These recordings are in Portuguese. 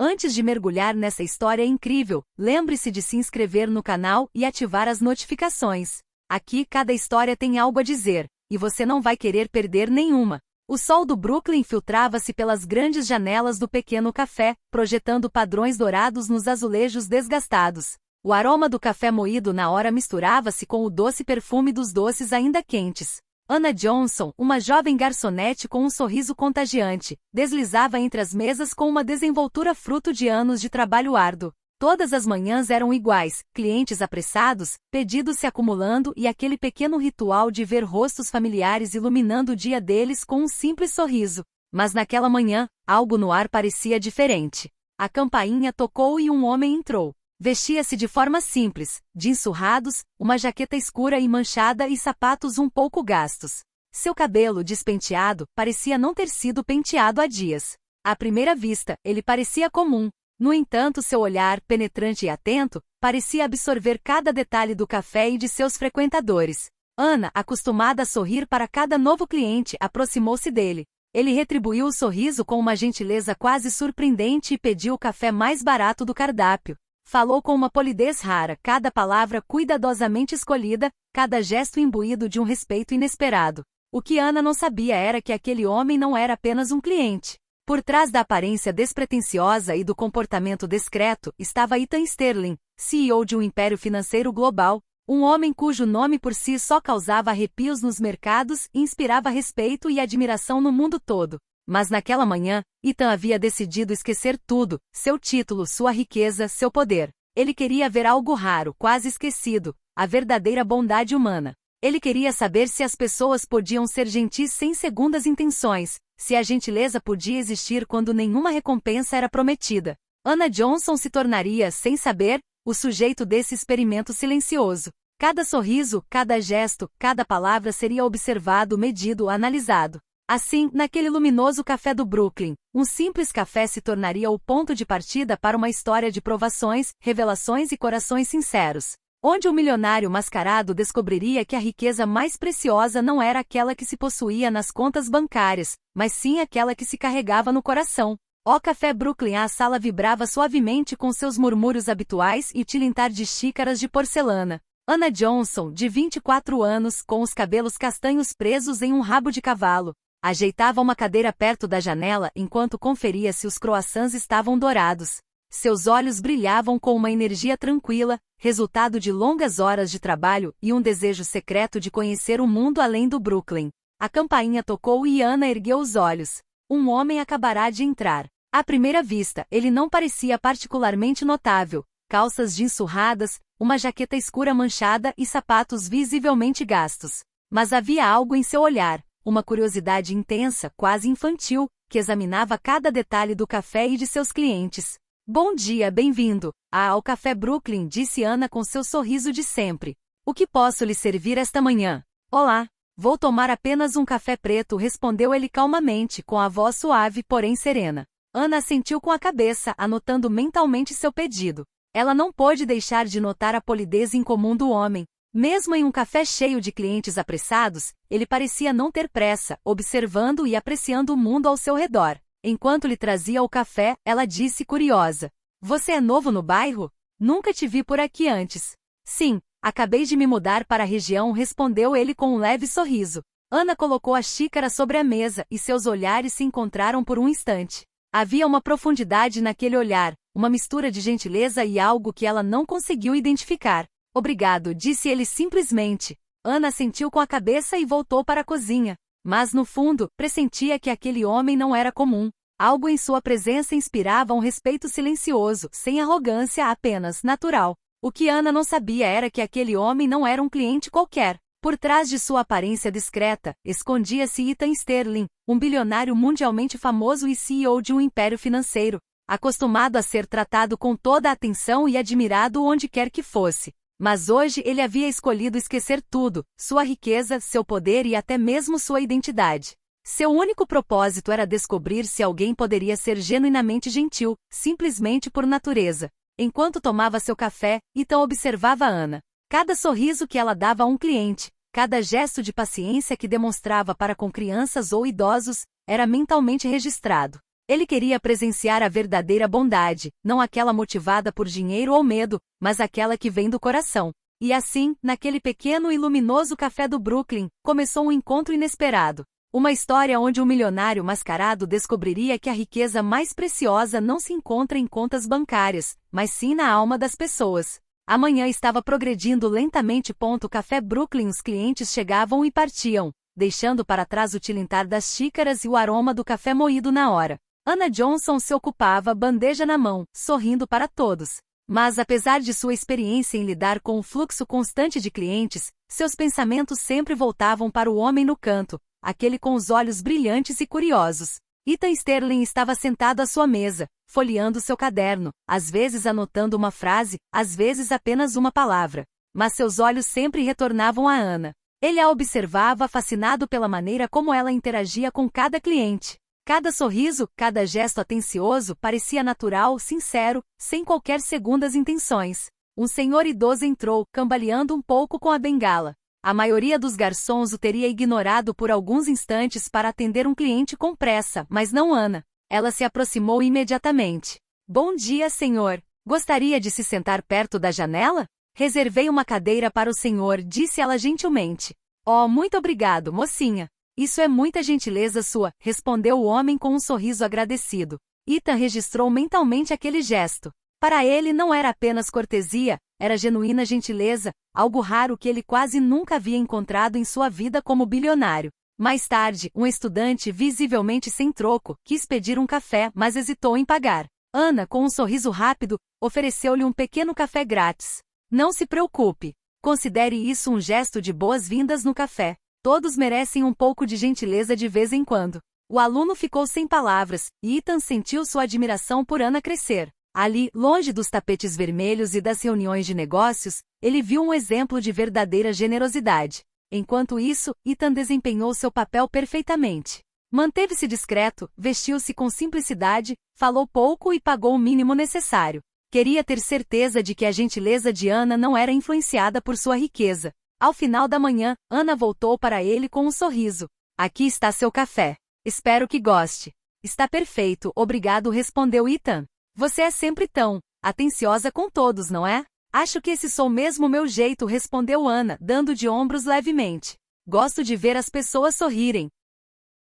Antes de mergulhar nessa história incrível, lembre-se de se inscrever no canal e ativar as notificações. Aqui cada história tem algo a dizer, e você não vai querer perder nenhuma. O sol do Brooklyn filtrava-se pelas grandes janelas do pequeno café, projetando padrões dourados nos azulejos desgastados. O aroma do café moído na hora misturava-se com o doce perfume dos doces ainda quentes. Anna Johnson, uma jovem garçonete com um sorriso contagiante, deslizava entre as mesas com uma desenvoltura fruto de anos de trabalho árduo. Todas as manhãs eram iguais, clientes apressados, pedidos se acumulando e aquele pequeno ritual de ver rostos familiares iluminando o dia deles com um simples sorriso. Mas naquela manhã, algo no ar parecia diferente. A campainha tocou e um homem entrou. Vestia-se de forma simples, jeans surrados, uma jaqueta escura e manchada e sapatos um pouco gastos. Seu cabelo despenteado parecia não ter sido penteado há dias. À primeira vista, ele parecia comum. No entanto, seu olhar, penetrante e atento, parecia absorver cada detalhe do café e de seus frequentadores. Anna, acostumada a sorrir para cada novo cliente, aproximou-se dele. Ele retribuiu o sorriso com uma gentileza quase surpreendente e pediu o café mais barato do cardápio. Falou com uma polidez rara, cada palavra cuidadosamente escolhida, cada gesto imbuído de um respeito inesperado. O que Anna não sabia era que aquele homem não era apenas um cliente. Por trás da aparência despretensiosa e do comportamento discreto, estava Ethan Sterling, CEO de um império financeiro global, um homem cujo nome por si só causava arrepios nos mercados e inspirava respeito e admiração no mundo todo. Mas naquela manhã, Ethan havia decidido esquecer tudo, seu título, sua riqueza, seu poder. Ele queria ver algo raro, quase esquecido, a verdadeira bondade humana. Ele queria saber se as pessoas podiam ser gentis sem segundas intenções, se a gentileza podia existir quando nenhuma recompensa era prometida. Anna Johnson se tornaria, sem saber, o sujeito desse experimento silencioso. Cada sorriso, cada gesto, cada palavra seria observado, medido, analisado. Assim, naquele luminoso café do Brooklyn, um simples café se tornaria o ponto de partida para uma história de provações, revelações e corações sinceros. Onde o milionário mascarado descobriria que a riqueza mais preciosa não era aquela que se possuía nas contas bancárias, mas sim aquela que se carregava no coração. Ó Café Brooklyn, a sala vibrava suavemente com seus murmúrios habituais e tilintar de xícaras de porcelana. Anna Johnson, de 24 anos, com os cabelos castanhos presos em um rabo de cavalo, ajeitava uma cadeira perto da janela enquanto conferia se os croissants estavam dourados. Seus olhos brilhavam com uma energia tranquila, resultado de longas horas de trabalho e um desejo secreto de conhecer o mundo além do Brooklyn. A campainha tocou e Anna ergueu os olhos. Um homem acabará de entrar. À primeira vista, ele não parecia particularmente notável. Calças jeans surradas, uma jaqueta escura manchada e sapatos visivelmente gastos. Mas havia algo em seu olhar, uma curiosidade intensa, quase infantil, que examinava cada detalhe do café e de seus clientes. Bom dia, bem-vindo ao Café Brooklyn, disse Anna com seu sorriso de sempre. O que posso lhe servir esta manhã? Olá, vou tomar apenas um café preto, respondeu ele calmamente, com a voz suave, porém serena. Anna assentiu com a cabeça, anotando mentalmente seu pedido. Ela não pôde deixar de notar a polidez incomum do homem. Mesmo em um café cheio de clientes apressados, ele parecia não ter pressa, observando e apreciando o mundo ao seu redor. Enquanto lhe trazia o café, ela disse curiosa. Você é novo no bairro? Nunca te vi por aqui antes. Sim, acabei de me mudar para a região, respondeu ele com um leve sorriso. Anna colocou a xícara sobre a mesa e seus olhares se encontraram por um instante. Havia uma profundidade naquele olhar, uma mistura de gentileza e algo que ela não conseguiu identificar. Obrigado, disse ele simplesmente. Anna assentiu com a cabeça e voltou para a cozinha. Mas no fundo, pressentia que aquele homem não era comum. Algo em sua presença inspirava um respeito silencioso, sem arrogância, apenas natural. O que Anna não sabia era que aquele homem não era um cliente qualquer. Por trás de sua aparência discreta, escondia-se Ethan Sterling, um bilionário mundialmente famoso e CEO de um império financeiro, acostumado a ser tratado com toda a atenção e admirado onde quer que fosse. Mas hoje ele havia escolhido esquecer tudo, sua riqueza, seu poder e até mesmo sua identidade. Seu único propósito era descobrir se alguém poderia ser genuinamente gentil, simplesmente por natureza. Enquanto tomava seu café, Ethan observava Anna. Cada sorriso que ela dava a um cliente, cada gesto de paciência que demonstrava para com crianças ou idosos, era mentalmente registrado. Ele queria presenciar a verdadeira bondade, não aquela motivada por dinheiro ou medo, mas aquela que vem do coração. E assim, naquele pequeno e luminoso café do Brooklyn, começou um encontro inesperado. Uma história onde um milionário mascarado descobriria que a riqueza mais preciosa não se encontra em contas bancárias, mas sim na alma das pessoas. A manhã estava progredindo lentamente. Café Brooklyn. Os clientes chegavam e partiam, deixando para trás o tilintar das xícaras e o aroma do café moído na hora. Anna Johnson se ocupava, bandeja na mão, sorrindo para todos. Mas apesar de sua experiência em lidar com o fluxo constante de clientes, seus pensamentos sempre voltavam para o homem no canto, aquele com os olhos brilhantes e curiosos. Ethan Sterling estava sentado à sua mesa, folheando seu caderno, às vezes anotando uma frase, às vezes apenas uma palavra. Mas seus olhos sempre retornavam a Anna. Ele a observava fascinado pela maneira como ela interagia com cada cliente. Cada sorriso, cada gesto atencioso parecia natural, sincero, sem qualquer segundas intenções. Um senhor idoso entrou, cambaleando um pouco com a bengala. A maioria dos garçons o teria ignorado por alguns instantes para atender um cliente com pressa, mas não Anna. Ela se aproximou imediatamente. Bom dia, senhor. Gostaria de se sentar perto da janela? Reservei uma cadeira para o senhor, disse ela gentilmente. Oh, muito obrigado, mocinha. Isso é muita gentileza sua, respondeu o homem com um sorriso agradecido. Ethan registrou mentalmente aquele gesto. Para ele não era apenas cortesia, era genuína gentileza, algo raro que ele quase nunca havia encontrado em sua vida como bilionário. Mais tarde, um estudante visivelmente sem troco, quis pedir um café, mas hesitou em pagar. Anna, com um sorriso rápido, ofereceu-lhe um pequeno café grátis. Não se preocupe. Considere isso um gesto de boas-vindas no café. Todos merecem um pouco de gentileza de vez em quando. O aluno ficou sem palavras, e Ethan sentiu sua admiração por Anna crescer. Ali, longe dos tapetes vermelhos e das reuniões de negócios, ele viu um exemplo de verdadeira generosidade. Enquanto isso, Ethan desempenhou seu papel perfeitamente. Manteve-se discreto, vestiu-se com simplicidade, falou pouco e pagou o mínimo necessário. Queria ter certeza de que a gentileza de Anna não era influenciada por sua riqueza. Ao final da manhã, Anna voltou para ele com um sorriso. Aqui está seu café. Espero que goste. Está perfeito, obrigado, respondeu Ethan. Você é sempre tão atenciosa com todos, não é? Acho que esse sou mesmo o meu jeito, respondeu Anna, dando de ombros levemente. Gosto de ver as pessoas sorrirem.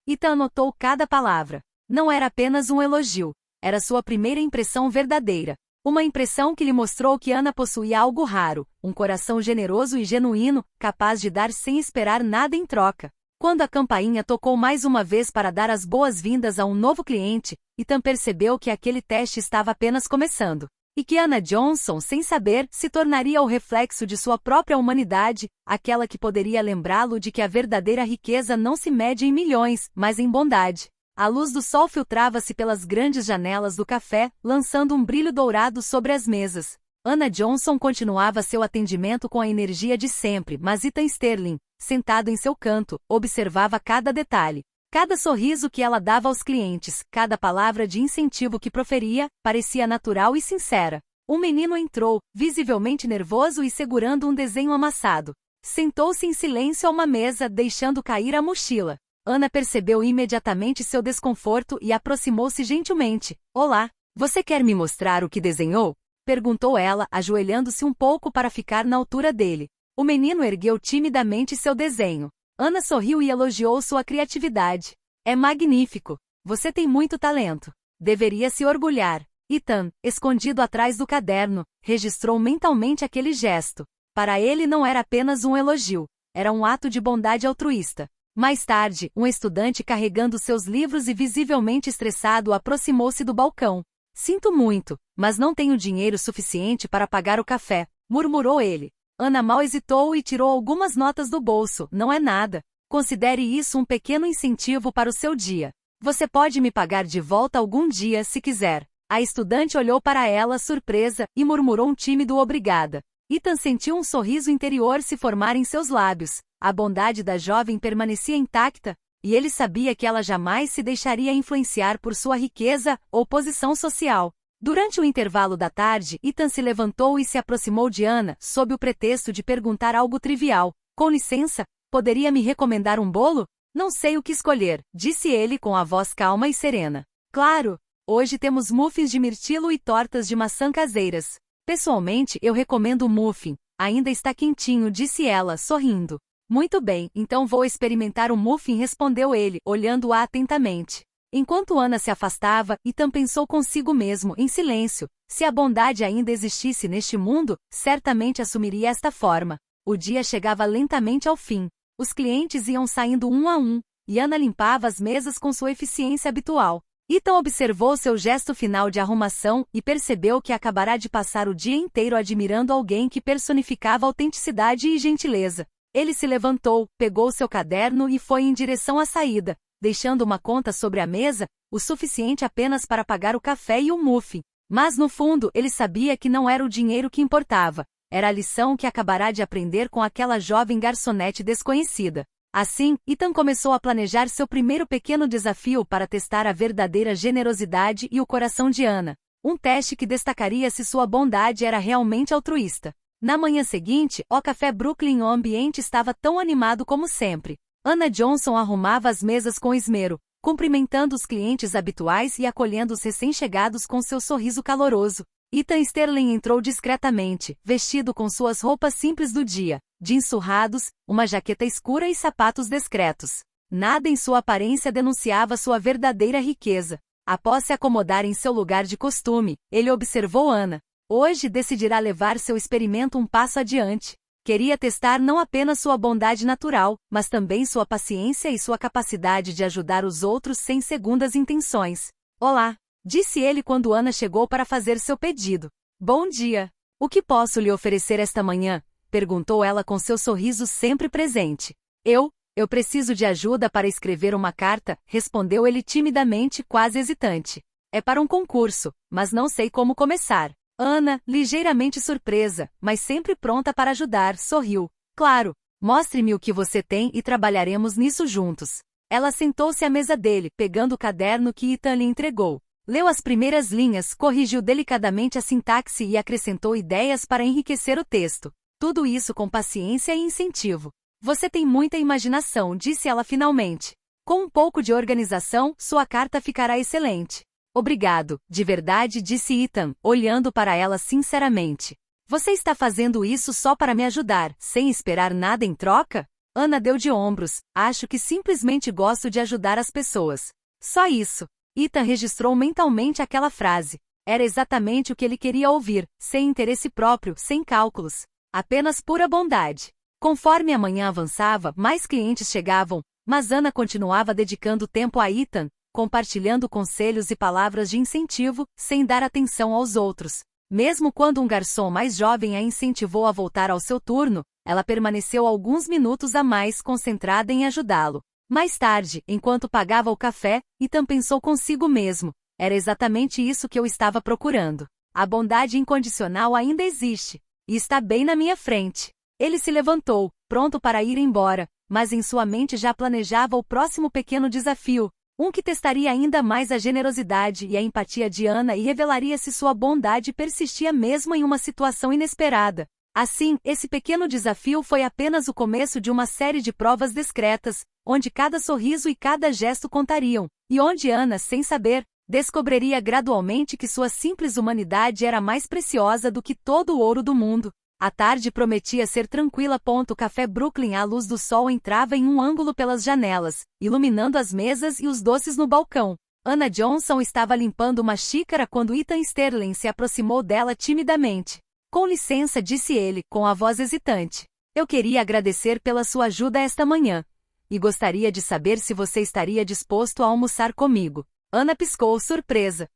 Ethan anotou cada palavra. Não era apenas um elogio. Era sua primeira impressão verdadeira. Uma impressão que lhe mostrou que Anna possuía algo raro, um coração generoso e genuíno, capaz de dar sem esperar nada em troca. Quando a campainha tocou mais uma vez para dar as boas-vindas a um novo cliente, Ethan percebeu que aquele teste estava apenas começando. E que Anna Johnson, sem saber, se tornaria o reflexo de sua própria humanidade, aquela que poderia lembrá-lo de que a verdadeira riqueza não se mede em milhões, mas em bondade. A luz do sol filtrava-se pelas grandes janelas do café, lançando um brilho dourado sobre as mesas. Anna Johnson continuava seu atendimento com a energia de sempre, mas Ethan Sterling, sentado em seu canto, observava cada detalhe. Cada sorriso que ela dava aos clientes, cada palavra de incentivo que proferia, parecia natural e sincera. Um menino entrou, visivelmente nervoso e segurando um desenho amassado. Sentou-se em silêncio a uma mesa, deixando cair a mochila. Anna percebeu imediatamente seu desconforto e aproximou-se gentilmente. Olá, você quer me mostrar o que desenhou? Perguntou ela, ajoelhando-se um pouco para ficar na altura dele. O menino ergueu timidamente seu desenho. Anna sorriu e elogiou sua criatividade. É magnífico. Você tem muito talento. Deveria se orgulhar. Ethan, escondido atrás do caderno, registrou mentalmente aquele gesto. Para ele não era apenas um elogio. Era um ato de bondade altruísta. Mais tarde, um estudante carregando seus livros e visivelmente estressado aproximou-se do balcão. Sinto muito, mas não tenho dinheiro suficiente para pagar o café, murmurou ele. Anna mal hesitou e tirou algumas notas do bolso. Não é nada. Considere isso um pequeno incentivo para o seu dia. Você pode me pagar de volta algum dia se quiser. A estudante olhou para ela surpresa e murmurou um tímido obrigada. Ethan sentiu um sorriso interior se formar em seus lábios. A bondade da jovem permanecia intacta, e ele sabia que ela jamais se deixaria influenciar por sua riqueza ou posição social. Durante o intervalo da tarde, Ethan se levantou e se aproximou de Anna, sob o pretexto de perguntar algo trivial. Com licença, poderia me recomendar um bolo? Não sei o que escolher, disse ele com a voz calma e serena. Claro! Hoje temos muffins de mirtilo e tortas de maçã caseiras. Pessoalmente, eu recomendo o muffin. Ainda está quentinho, disse ela, sorrindo. Muito bem, então vou experimentar o muffin, respondeu ele, olhando-a atentamente. Enquanto Ana se afastava, Ethan pensou consigo mesmo, em silêncio. Se a bondade ainda existisse neste mundo, certamente assumiria esta forma. O dia chegava lentamente ao fim. Os clientes iam saindo um a um, e Ana limpava as mesas com sua eficiência habitual. Ethan observou seu gesto final de arrumação e percebeu que acabará de passar o dia inteiro admirando alguém que personificava autenticidade e gentileza. Ele se levantou, pegou seu caderno e foi em direção à saída, deixando uma conta sobre a mesa, o suficiente apenas para pagar o café e o muffin. Mas no fundo, ele sabia que não era o dinheiro que importava. Era a lição que acabará de aprender com aquela jovem garçonete desconhecida. Assim, Ethan começou a planejar seu primeiro pequeno desafio para testar a verdadeira generosidade e o coração de Ana. Um teste que destacaria se sua bondade era realmente altruísta. Na manhã seguinte, ao Café Brooklyn, o ambiente estava tão animado como sempre. Ana Johnson arrumava as mesas com esmero, cumprimentando os clientes habituais e acolhendo os recém-chegados com seu sorriso caloroso. Ethan Sterling entrou discretamente, vestido com suas roupas simples do dia, jeans surrados, uma jaqueta escura e sapatos discretos. Nada em sua aparência denunciava sua verdadeira riqueza. Após se acomodar em seu lugar de costume, ele observou Ana. Hoje decidirá levar seu experimento um passo adiante. Queria testar não apenas sua bondade natural, mas também sua paciência e sua capacidade de ajudar os outros sem segundas intenções. Olá, disse ele quando Ana chegou para fazer seu pedido. Bom dia. O que posso lhe oferecer esta manhã? Perguntou ela com seu sorriso sempre presente. Eu preciso de ajuda para escrever uma carta, respondeu ele timidamente, quase hesitante. É para um concurso, mas não sei como começar. Ana, ligeiramente surpresa, mas sempre pronta para ajudar, sorriu. Claro, mostre-me o que você tem e trabalharemos nisso juntos. Ela sentou-se à mesa dele, pegando o caderno que Ethan lhe entregou. Leu as primeiras linhas, corrigiu delicadamente a sintaxe e acrescentou ideias para enriquecer o texto. Tudo isso com paciência e incentivo. Você tem muita imaginação, disse ela finalmente. Com um pouco de organização, sua carta ficará excelente. Obrigado, de verdade, disse Ethan, olhando para ela sinceramente. Você está fazendo isso só para me ajudar, sem esperar nada em troca? Ana deu de ombros. Acho que simplesmente gosto de ajudar as pessoas. Só isso. Ethan registrou mentalmente aquela frase. Era exatamente o que ele queria ouvir, sem interesse próprio, sem cálculos. Apenas pura bondade. Conforme a manhã avançava, mais clientes chegavam, mas Ana continuava dedicando tempo a Ethan, compartilhando conselhos e palavras de incentivo, sem dar atenção aos outros. Mesmo quando um garçom mais jovem a incentivou a voltar ao seu turno, ela permaneceu alguns minutos a mais concentrada em ajudá-lo. Mais tarde, enquanto pagava o café, Ethan pensou consigo mesmo. Era exatamente isso que eu estava procurando. A bondade incondicional ainda existe. E está bem na minha frente. Ele se levantou, pronto para ir embora, mas em sua mente já planejava o próximo pequeno desafio. Um que testaria ainda mais a generosidade e a empatia de Ana e revelaria se sua bondade persistia mesmo em uma situação inesperada. Assim, esse pequeno desafio foi apenas o começo de uma série de provas discretas, onde cada sorriso e cada gesto contariam, e onde Ana, sem saber, descobriria gradualmente que sua simples humanidade era mais preciosa do que todo o ouro do mundo. A tarde prometia ser tranquila. O Café Brooklyn, a luz do sol entrava em um ângulo pelas janelas, iluminando as mesas e os doces no balcão. Ana Johnson estava limpando uma xícara quando Ethan Sterling se aproximou dela timidamente. Com licença, disse ele, com a voz hesitante. Eu queria agradecer pela sua ajuda esta manhã. E gostaria de saber se você estaria disposto a almoçar comigo. Ana piscou, surpresa.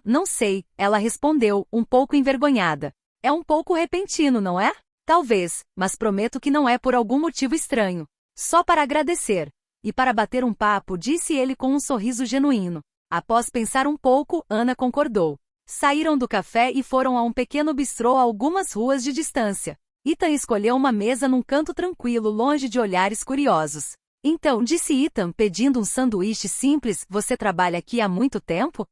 Não sei, ela respondeu, um pouco envergonhada. É um pouco repentino, não é? Talvez, mas prometo que não é por algum motivo estranho. Só para agradecer. E para bater um papo, disse ele com um sorriso genuíno. Após pensar um pouco, Ana concordou. Saíram do café e foram a um pequeno bistrô a algumas ruas de distância. Ethan escolheu uma mesa num canto tranquilo, longe de olhares curiosos. Então, disse Ethan, pedindo um sanduíche simples, você trabalha aqui há muito tempo?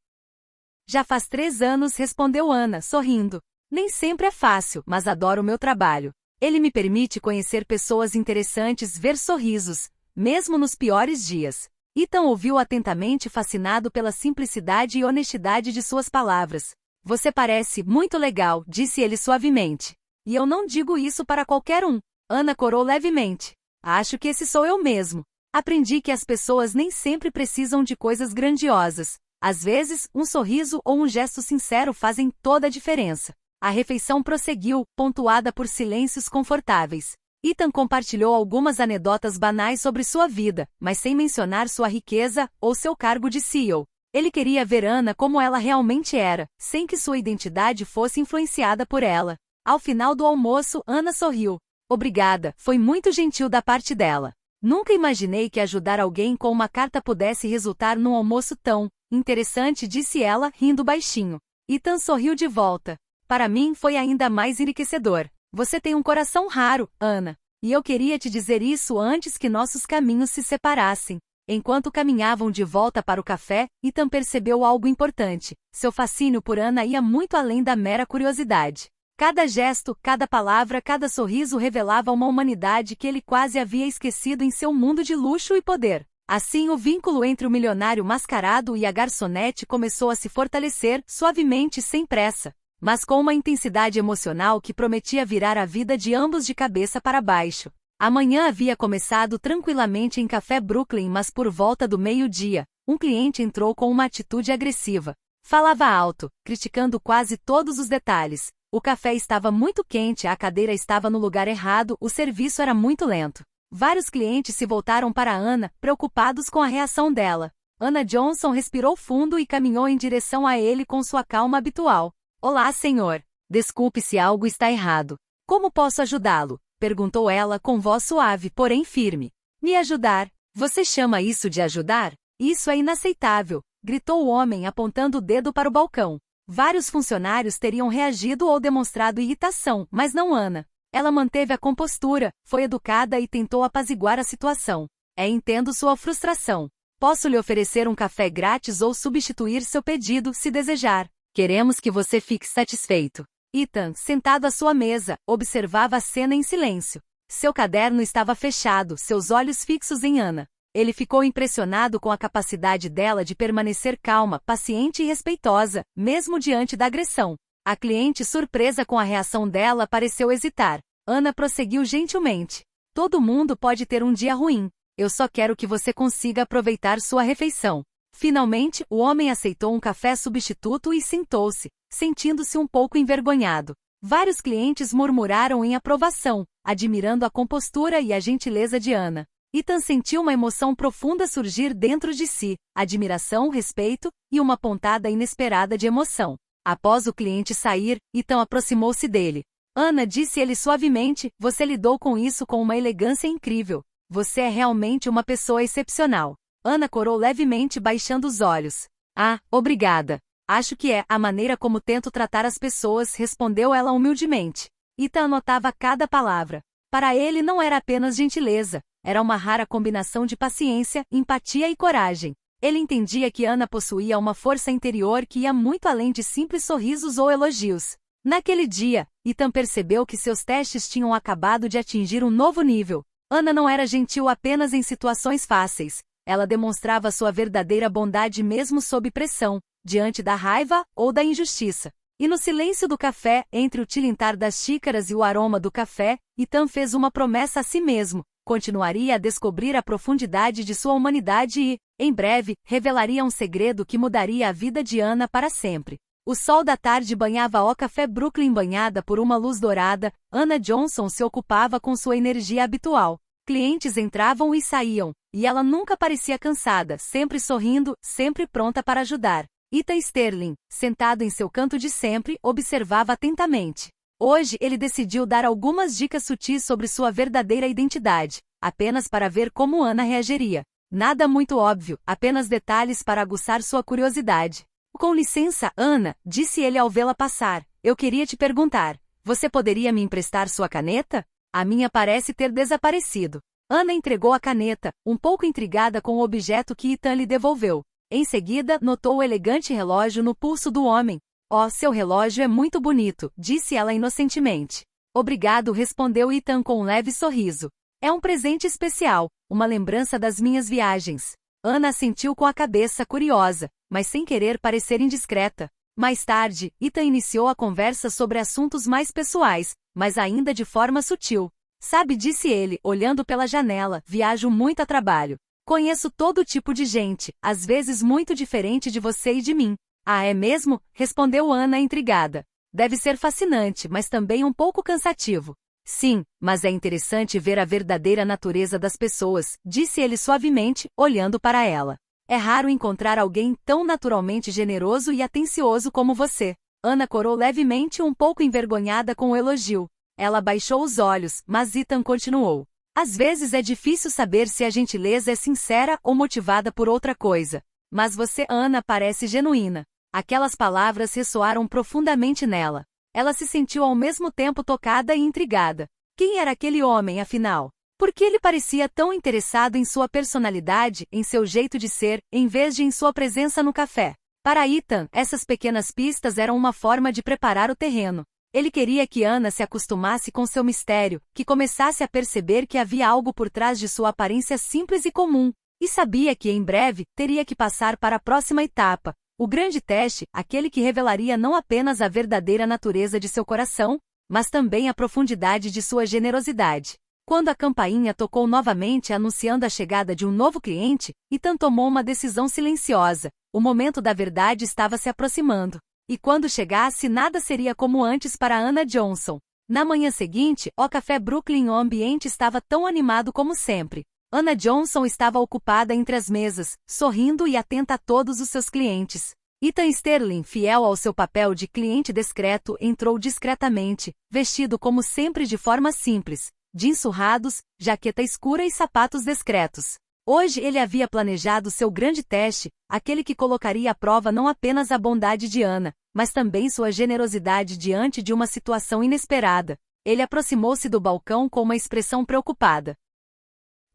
Já faz 3 anos, respondeu Ana, sorrindo. Nem sempre é fácil, mas adoro o meu trabalho. Ele me permite conhecer pessoas interessantes, ver sorrisos, mesmo nos piores dias. Ethan ouviu atentamente, fascinado pela simplicidade e honestidade de suas palavras. Você parece muito legal, disse ele suavemente. E eu não digo isso para qualquer um. Ana corou levemente. Acho que esse sou eu mesmo. Aprendi que as pessoas nem sempre precisam de coisas grandiosas. Às vezes, um sorriso ou um gesto sincero fazem toda a diferença. A refeição prosseguiu, pontuada por silêncios confortáveis. Ethan compartilhou algumas anedotas banais sobre sua vida, mas sem mencionar sua riqueza ou seu cargo de CEO. Ele queria ver Ana como ela realmente era, sem que sua identidade fosse influenciada por ela. Ao final do almoço, Ana sorriu. Obrigada, foi muito gentil da parte dela. Nunca imaginei que ajudar alguém com uma carta pudesse resultar num almoço tão interessante, disse ela, rindo baixinho. Ethan sorriu de volta. Para mim foi ainda mais enriquecedor. Você tem um coração raro, Ana. E eu queria te dizer isso antes que nossos caminhos se separassem. Enquanto caminhavam de volta para o café, Ethan percebeu algo importante. Seu fascínio por Ana ia muito além da mera curiosidade. Cada gesto, cada palavra, cada sorriso revelava uma humanidade que ele quase havia esquecido em seu mundo de luxo e poder. Assim, o vínculo entre o milionário mascarado e a garçonete começou a se fortalecer, suavemente e sem pressa, mas com uma intensidade emocional que prometia virar a vida de ambos de cabeça para baixo. A manhã havia começado tranquilamente em Café Brooklyn, mas por volta do meio-dia, um cliente entrou com uma atitude agressiva. Falava alto, criticando quase todos os detalhes. O café estava muito quente, a cadeira estava no lugar errado, o serviço era muito lento. Vários clientes se voltaram para Ana, preocupados com a reação dela. Ana Johnson respirou fundo e caminhou em direção a ele com sua calma habitual. Olá, senhor. Desculpe se algo está errado. Como posso ajudá-lo? Perguntou ela com voz suave, porém firme. Me ajudar? Você chama isso de ajudar? Isso é inaceitável, gritou o homem apontando o dedo para o balcão. Vários funcionários teriam reagido ou demonstrado irritação, mas não Ana. Ela manteve a compostura, foi educada e tentou apaziguar a situação. Entendo sua frustração. Posso lhe oferecer um café grátis ou substituir seu pedido, se desejar. Queremos que você fique satisfeito. Ethan, sentado à sua mesa, observava a cena em silêncio. Seu caderno estava fechado, seus olhos fixos em Ana. Ele ficou impressionado com a capacidade dela de permanecer calma, paciente e respeitosa, mesmo diante da agressão. A cliente, surpresa com a reação dela, pareceu hesitar. Ana prosseguiu gentilmente. Todo mundo pode ter um dia ruim. Eu só quero que você consiga aproveitar sua refeição. Finalmente, o homem aceitou um café substituto e sentou-se, sentindo-se um pouco envergonhado. Vários clientes murmuraram em aprovação, admirando a compostura e a gentileza de Ana. Ethan sentiu uma emoção profunda surgir dentro de si, admiração, respeito e uma pontada inesperada de emoção. Após o cliente sair, Ethan aproximou-se dele. Ana, disse ele suavemente, você lidou com isso com uma elegância incrível. Você é realmente uma pessoa excepcional. Ana corou levemente, baixando os olhos. Ah, obrigada. Acho que é a maneira como tento tratar as pessoas, respondeu ela humildemente. Ethan anotava cada palavra. Para ele não era apenas gentileza, era uma rara combinação de paciência, empatia e coragem. Ele entendia que Ana possuía uma força interior que ia muito além de simples sorrisos ou elogios. Naquele dia, Ethan percebeu que seus testes tinham acabado de atingir um novo nível. Ana não era gentil apenas em situações fáceis. Ela demonstrava sua verdadeira bondade mesmo sob pressão, diante da raiva ou da injustiça. E no silêncio do café, entre o tilintar das xícaras e o aroma do café, Ethan fez uma promessa a si mesmo. Continuaria a descobrir a profundidade de sua humanidade e, em breve, revelaria um segredo que mudaria a vida de Ana para sempre. O sol da tarde banhava o Café Brooklyn banhada por uma luz dourada. Ana Johnson se ocupava com sua energia habitual. Clientes entravam e saíam, e ela nunca parecia cansada, sempre sorrindo, sempre pronta para ajudar. Ethan Sterling, sentado em seu canto de sempre, observava atentamente. Hoje ele decidiu dar algumas dicas sutis sobre sua verdadeira identidade, apenas para ver como Ana reagiria. Nada muito óbvio, apenas detalhes para aguçar sua curiosidade. Com licença, Ana, disse ele ao vê-la passar, eu queria te perguntar, você poderia me emprestar sua caneta? A minha parece ter desaparecido. Ana entregou a caneta, um pouco intrigada com o objeto que Ethan lhe devolveu. Em seguida, notou o elegante relógio no pulso do homem. Oh, seu relógio é muito bonito, disse ela inocentemente. Obrigado, respondeu Ethan com um leve sorriso. É um presente especial, uma lembrança das minhas viagens. Ana assentiu com a cabeça, curiosa, mas sem querer parecer indiscreta. Mais tarde, Ethan iniciou a conversa sobre assuntos mais pessoais, mas ainda de forma sutil. Sabe, disse ele, olhando pela janela, viajo muito a trabalho. Conheço todo tipo de gente, às vezes muito diferente de você e de mim. Ah, é mesmo? Respondeu Ana intrigada. Deve ser fascinante, mas também um pouco cansativo. Sim, mas é interessante ver a verdadeira natureza das pessoas, disse ele suavemente, olhando para ela. É raro encontrar alguém tão naturalmente generoso e atencioso como você. Ana corou levemente, um pouco envergonhada com o elogio. Ela baixou os olhos, mas Ethan continuou. Às vezes é difícil saber se a gentileza é sincera ou motivada por outra coisa. Mas você, Ana, parece genuína. Aquelas palavras ressoaram profundamente nela. Ela se sentiu ao mesmo tempo tocada e intrigada. Quem era aquele homem, afinal? Por que ele parecia tão interessado em sua personalidade, em seu jeito de ser, em vez de em sua presença no café? Para Ethan, essas pequenas pistas eram uma forma de preparar o terreno. Ele queria que Ana se acostumasse com seu mistério, que começasse a perceber que havia algo por trás de sua aparência simples e comum, e sabia que, em breve, teria que passar para a próxima etapa. O grande teste, aquele que revelaria não apenas a verdadeira natureza de seu coração, mas também a profundidade de sua generosidade. Quando a campainha tocou novamente anunciando a chegada de um novo cliente, Ethan tomou uma decisão silenciosa. O momento da verdade estava se aproximando. E quando chegasse, nada seria como antes para Ana Johnson. Na manhã seguinte, o Café Brooklyn, o ambiente estava tão animado como sempre. Ana Johnson estava ocupada entre as mesas, sorrindo e atenta a todos os seus clientes. Ethan Sterling, fiel ao seu papel de cliente discreto, entrou discretamente, vestido como sempre de forma simples, jeans surrados, jaqueta escura e sapatos discretos. Hoje ele havia planejado seu grande teste, aquele que colocaria à prova não apenas a bondade de Ana, mas também sua generosidade diante de uma situação inesperada. Ele aproximou-se do balcão com uma expressão preocupada.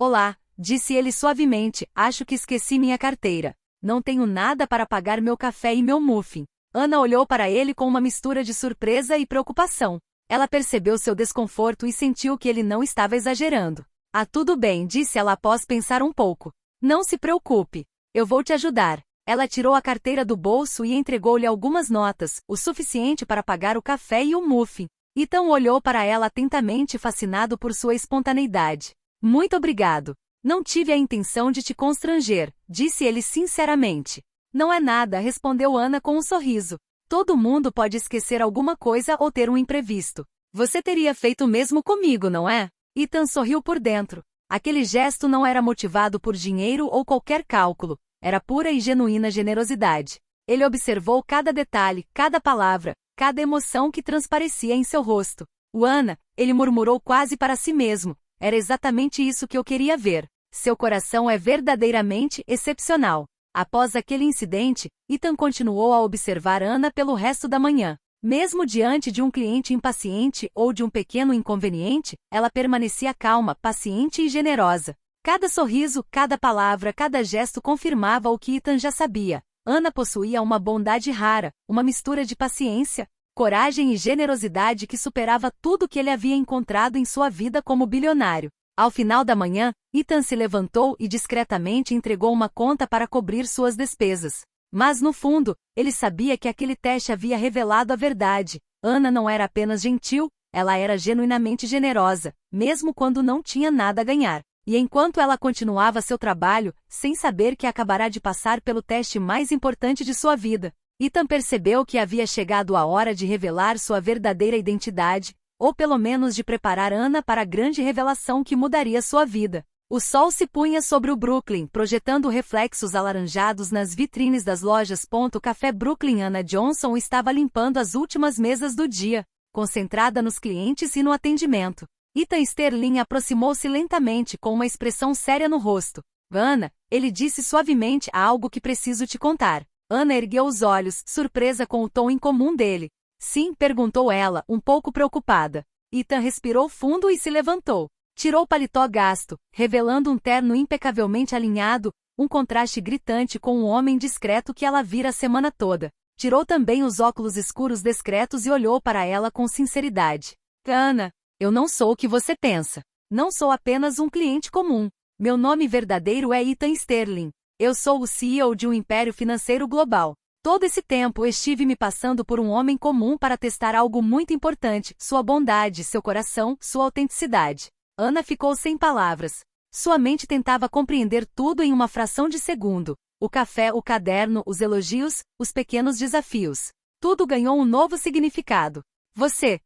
Olá, disse ele suavemente, acho que esqueci minha carteira. Não tenho nada para pagar meu café e meu muffin. Ana olhou para ele com uma mistura de surpresa e preocupação. Ela percebeu seu desconforto e sentiu que ele não estava exagerando. Ah, tudo bem, disse ela após pensar um pouco. Não se preocupe. Eu vou te ajudar. Ela tirou a carteira do bolso e entregou-lhe algumas notas, o suficiente para pagar o café e o muffin. Ethan olhou para ela atentamente, fascinado por sua espontaneidade. Muito obrigado. Não tive a intenção de te constranger, disse ele sinceramente. Não é nada, respondeu Ana com um sorriso. Todo mundo pode esquecer alguma coisa ou ter um imprevisto. Você teria feito o mesmo comigo, não é? Ethan sorriu por dentro. Aquele gesto não era motivado por dinheiro ou qualquer cálculo. Era pura e genuína generosidade. Ele observou cada detalhe, cada palavra, cada emoção que transparecia em seu rosto. Ana, ele murmurou quase para si mesmo. Era exatamente isso que eu queria ver. Seu coração é verdadeiramente excepcional. Após aquele incidente, Ethan continuou a observar Ana pelo resto da manhã. Mesmo diante de um cliente impaciente ou de um pequeno inconveniente, ela permanecia calma, paciente e generosa. Cada sorriso, cada palavra, cada gesto confirmava o que Ethan já sabia. Ana possuía uma bondade rara, uma mistura de paciência, coragem e generosidade que superava tudo que ele havia encontrado em sua vida como bilionário. Ao final da manhã, Ethan se levantou e discretamente entregou uma conta para cobrir suas despesas. Mas no fundo, ele sabia que aquele teste havia revelado a verdade. Ana não era apenas gentil, ela era genuinamente generosa, mesmo quando não tinha nada a ganhar. E enquanto ela continuava seu trabalho, sem saber que acabará de passar pelo teste mais importante de sua vida, Ethan percebeu que havia chegado a hora de revelar sua verdadeira identidade, ou pelo menos de preparar Ana para a grande revelação que mudaria sua vida. O sol se punha sobre o Brooklyn, projetando reflexos alaranjados nas vitrines das lojas. Café Brooklyn. Ana Johnson estava limpando as últimas mesas do dia, concentrada nos clientes e no atendimento. Ethan Sterling aproximou-se lentamente com uma expressão séria no rosto. Ana, ele disse suavemente, há algo que preciso te contar. Ana ergueu os olhos, surpresa com o tom incomum dele. Sim, perguntou ela, um pouco preocupada. Ethan respirou fundo e se levantou. Tirou o paletó gasto, revelando um terno impecavelmente alinhado, um contraste gritante com o homem discreto que ela vira a semana toda. Tirou também os óculos escuros discretos e olhou para ela com sinceridade. Ana, eu não sou o que você pensa. Não sou apenas um cliente comum. Meu nome verdadeiro é Ethan Sterling. Eu sou o CEO de um império financeiro global. Todo esse tempo estive me passando por um homem comum para testar algo muito importante: sua bondade, seu coração, sua autenticidade. Ana ficou sem palavras. Sua mente tentava compreender tudo em uma fração de segundo. O café, o caderno, os elogios, os pequenos desafios. Tudo ganhou um novo significado. Você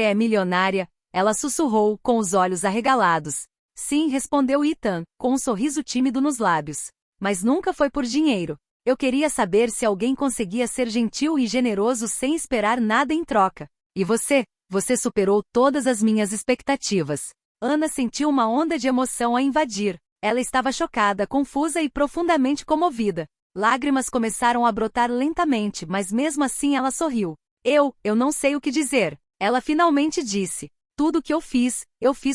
é milionária? Ela sussurrou, com os olhos arregalados. Sim, respondeu Ethan, com um sorriso tímido nos lábios. Mas nunca foi por dinheiro. Eu queria saber se alguém conseguia ser gentil e generoso sem esperar nada em troca. E você? Você superou todas as minhas expectativas. Ana sentiu uma onda de emoção a invadir. Ela estava chocada, confusa e profundamente comovida. Lágrimas começaram a brotar lentamente, mas mesmo assim ela sorriu. Eu não sei o que dizer. Ela finalmente disse. Tudo o que eu fiz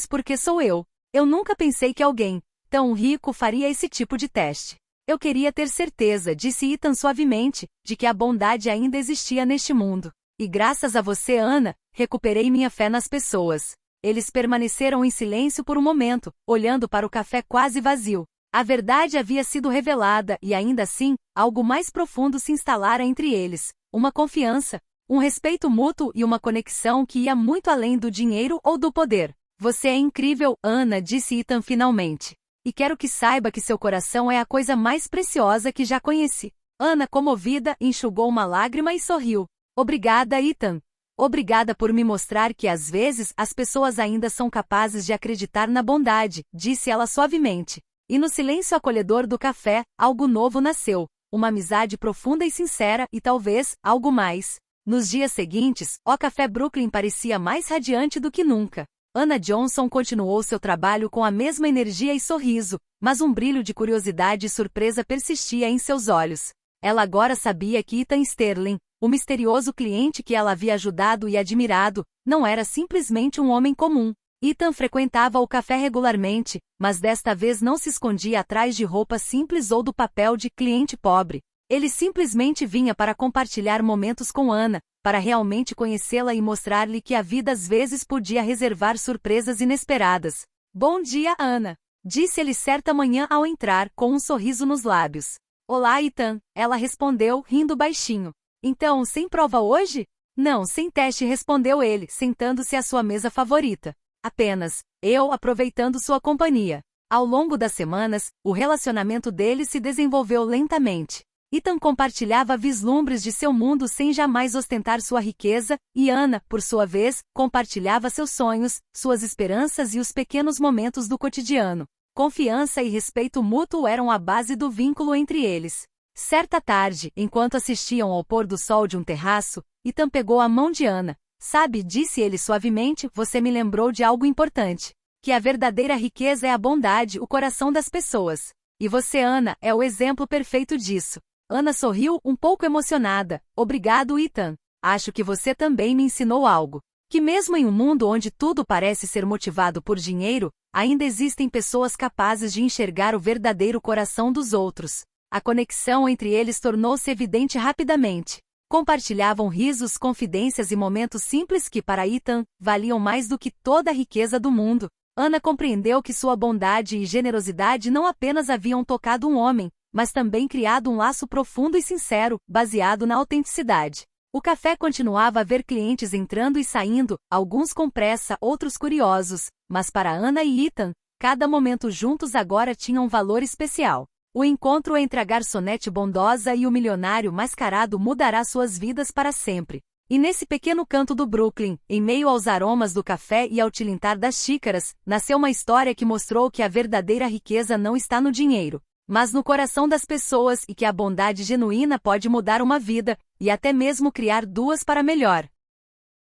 porque sou eu. Eu nunca pensei que alguém tão rico faria esse tipo de teste. Eu queria ter certeza, disse Ethan suavemente, de que a bondade ainda existia neste mundo. E graças a você, Ana, recuperei minha fé nas pessoas. Eles permaneceram em silêncio por um momento, olhando para o café quase vazio. A verdade havia sido revelada e ainda assim, algo mais profundo se instalara entre eles. Uma confiança, um respeito mútuo e uma conexão que ia muito além do dinheiro ou do poder. Você é incrível, Ana, disse Ethan finalmente. E quero que saiba que seu coração é a coisa mais preciosa que já conheci. Ana, comovida, enxugou uma lágrima e sorriu. Obrigada, Ethan. Obrigada por me mostrar que às vezes as pessoas ainda são capazes de acreditar na bondade, disse ela suavemente. E no silêncio acolhedor do café, algo novo nasceu. Uma amizade profunda e sincera e talvez, algo mais. Nos dias seguintes, o Café Brooklyn parecia mais radiante do que nunca. Ana Johnson continuou seu trabalho com a mesma energia e sorriso, mas um brilho de curiosidade e surpresa persistia em seus olhos. Ela agora sabia que Ethan Sterling, o misterioso cliente que ela havia ajudado e admirado, não era simplesmente um homem comum. Ethan frequentava o café regularmente, mas desta vez não se escondia atrás de roupa simples ou do papel de cliente pobre. Ele simplesmente vinha para compartilhar momentos com Ana, para realmente conhecê-la e mostrar-lhe que a vida às vezes podia reservar surpresas inesperadas. Bom dia, Ana, disse ele certa manhã ao entrar, com um sorriso nos lábios. Olá, Ethan, ela respondeu, rindo baixinho. Então, sem prova hoje? Não, sem teste, respondeu ele, sentando-se à sua mesa favorita. Apenas, eu aproveitando sua companhia. Ao longo das semanas, o relacionamento deles se desenvolveu lentamente. Ethan compartilhava vislumbres de seu mundo sem jamais ostentar sua riqueza, e Ana, por sua vez, compartilhava seus sonhos, suas esperanças e os pequenos momentos do cotidiano. Confiança e respeito mútuo eram a base do vínculo entre eles. Certa tarde, enquanto assistiam ao pôr do sol de um terraço, Ethan pegou a mão de Ana. Sabe, disse ele suavemente, você me lembrou de algo importante. Que a verdadeira riqueza é a bondade, o coração das pessoas. E você, Ana, é o exemplo perfeito disso. Ana sorriu, um pouco emocionada. Obrigado, Ethan. Acho que você também me ensinou algo. Que mesmo em um mundo onde tudo parece ser motivado por dinheiro, ainda existem pessoas capazes de enxergar o verdadeiro coração dos outros. A conexão entre eles tornou-se evidente rapidamente. Compartilhavam risos, confidências e momentos simples que, para Ethan, valiam mais do que toda a riqueza do mundo. Ana compreendeu que sua bondade e generosidade não apenas haviam tocado um homem, mas também criado um laço profundo e sincero, baseado na autenticidade. O café continuava a ver clientes entrando e saindo, alguns com pressa, outros curiosos, mas para Ana e Ethan, cada momento juntos agora tinha um valor especial. O encontro entre a garçonete bondosa e o milionário mascarado mudará suas vidas para sempre. E nesse pequeno canto do Brooklyn, em meio aos aromas do café e ao tilintar das xícaras, nasceu uma história que mostrou que a verdadeira riqueza não está no dinheiro, mas no coração das pessoas e que a bondade genuína pode mudar uma vida, e até mesmo criar duas para melhor.